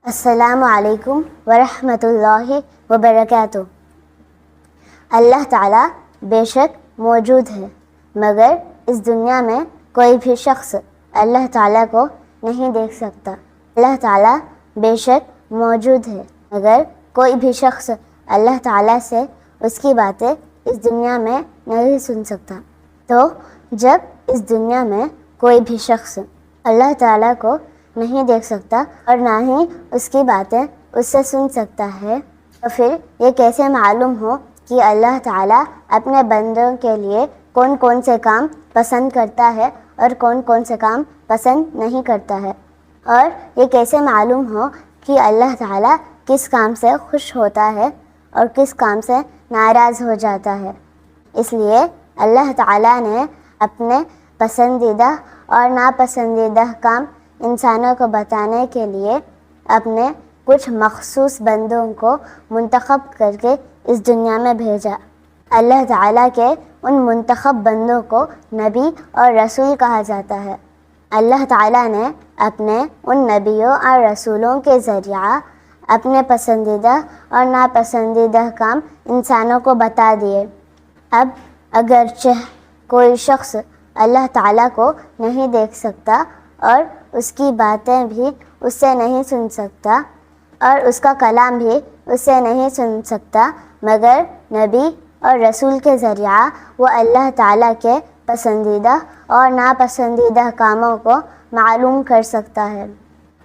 السلام علیکم ورحمۃ اللہ وبرکاتہ۔ اللہ تعالیٰ بے شک موجود ہے، مگر اس دنیا میں کوئی بھی شخص اللہ تعالیٰ کو نہیں دیکھ سکتا۔ اللہ تعالیٰ بے شک موجود ہے، مگر کوئی بھی شخص اللہ تعالیٰ سے اس کی باتیں اس دنیا میں نہیں سن سکتا۔ تو جب اس دنیا میں کوئی بھی شخص اللہ تعالیٰ کو نہیں دیکھ سکتا اور نہ ہی اس کی باتیں اس سے سن سکتا ہے، تو پھر یہ کیسے معلوم ہو کہ اللہ تعالیٰ اپنے بندوں کے لیے کون کون سے کام پسند کرتا ہے اور کون کون سے کام پسند نہیں کرتا ہے، اور یہ کیسے معلوم ہو کہ اللہ تعالیٰ کس کام سے خوش ہوتا ہے اور کس کام سے ناراض ہو جاتا ہے۔ اس لیے اللہ تعالیٰ نے اپنے پسندیدہ اور ناپسندیدہ کام انسانوں کو بتانے کے لیے اپنے کچھ مخصوص بندوں کو منتخب کر کے اس دنیا میں بھیجا۔ اللہ تعالیٰ کے ان منتخب بندوں کو نبی اور رسول کہا جاتا ہے۔ اللہ تعالیٰ نے اپنے ان نبیوں اور رسولوں کے ذریعہ اپنے پسندیدہ اور ناپسندیدہ کام انسانوں کو بتا دیے۔ اب اگرچہ کوئی شخص اللہ تعالیٰ کو نہیں دیکھ سکتا اور اس کی باتیں بھی اس سے نہیں سن سکتا اور اس کا کلام بھی اس سے نہیں سن سکتا، مگر نبی اور رسول کے ذریعہ وہ اللہ تعالیٰ کے پسندیدہ اور ناپسندیدہ کاموں کو معلوم کر سکتا ہے۔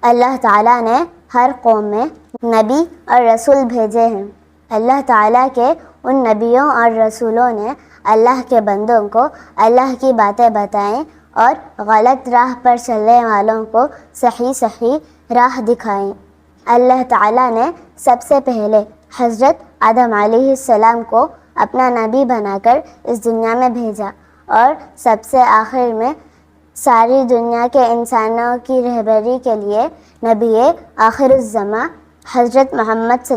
اللہ تعالیٰ نے ہر قوم میں نبی اور رسول بھیجے ہیں۔ اللہ تعالیٰ کے ان نبیوں اور رسولوں نے اللہ کے بندوں کو اللہ کی باتیں بتائیں اور غلط راہ پر چلنے والوں کو صحیح راہ دکھائیں۔ اللہ تعالیٰ نے سب سے پہلے حضرت آدم علیہ السلام کو اپنا نبی بنا کر اس دنیا میں بھیجا، اور سب سے آخر میں ساری دنیا کے انسانوں کی رہبری کے لیے نبی آخر الزماں حضرت محمد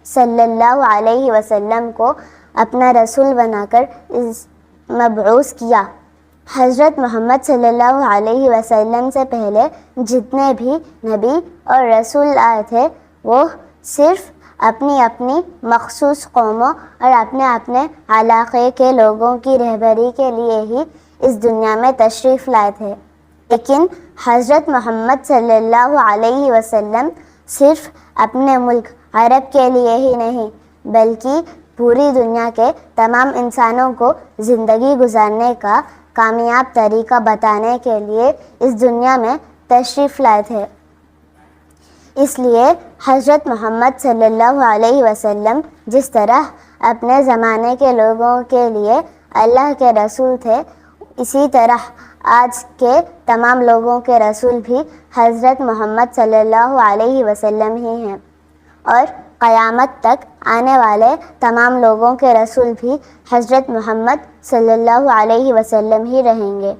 صلی اللہ علیہ وسلم کو اپنا رسول بنا کر مبعوث کیا۔ حضرت محمد صلی اللہ علیہ وسلم سے پہلے جتنے بھی نبی اور رسول آئے تھے وہ صرف اپنی اپنی مخصوص قوموں اور اپنے اپنے علاقے کے لوگوں کی رہبری کے لیے ہی اس دنیا میں تشریف لائے تھے، لیکن حضرت محمد صلی اللہ علیہ وسلم صرف اپنے ملک عرب کے لیے ہی نہیں بلکہ پوری دنیا کے تمام انسانوں کو زندگی گزارنے کا کامیاب طریقہ بتانے کے لیے اس دنیا میں تشریف لائے تھے۔ اس لیے حضرت محمد صلی اللہ علیہ وسلم جس طرح اپنے زمانے کے لوگوں کے لیے اللہ کے رسول تھے، اسی طرح آج کے تمام لوگوں کے رسول بھی حضرت محمد صلی اللہ علیہ وسلم ہی ہیں، اور قیامت تک آنے والے تمام لوگوں کے رسول بھی حضرت محمد صلی اللہ علیہ وسلم ہی رہیں گے۔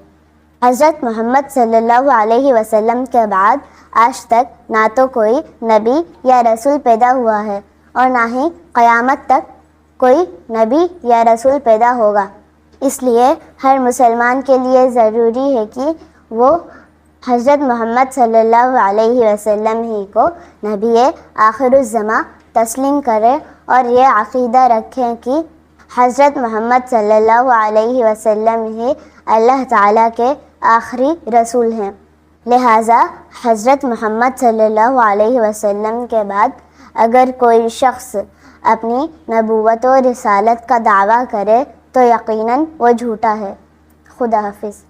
حضرت محمد صلی اللہ علیہ وسلم کے بعد آج تک نہ تو کوئی نبی یا رسول پیدا ہوا ہے اور نہ ہی قیامت تک کوئی نبی یا رسول پیدا ہوگا۔ اس لیے ہر مسلمان کے لیے ضروری ہے کہ وہ حضرت محمد صلی اللہ علیہ وسلم ہی کو نبی آخر الزماں تسلیم کرے اور یہ عقیدہ رکھیں کہ حضرت محمد صلی اللہ علیہ وسلم ہی اللہ تعالیٰ کے آخری رسول ہیں۔ لہٰذا حضرت محمد صلی اللہ علیہ وسلم کے بعد اگر کوئی شخص اپنی نبوت و رسالت کا دعویٰ کرے تو یقیناً وہ جھوٹا ہے۔ خدا حافظ۔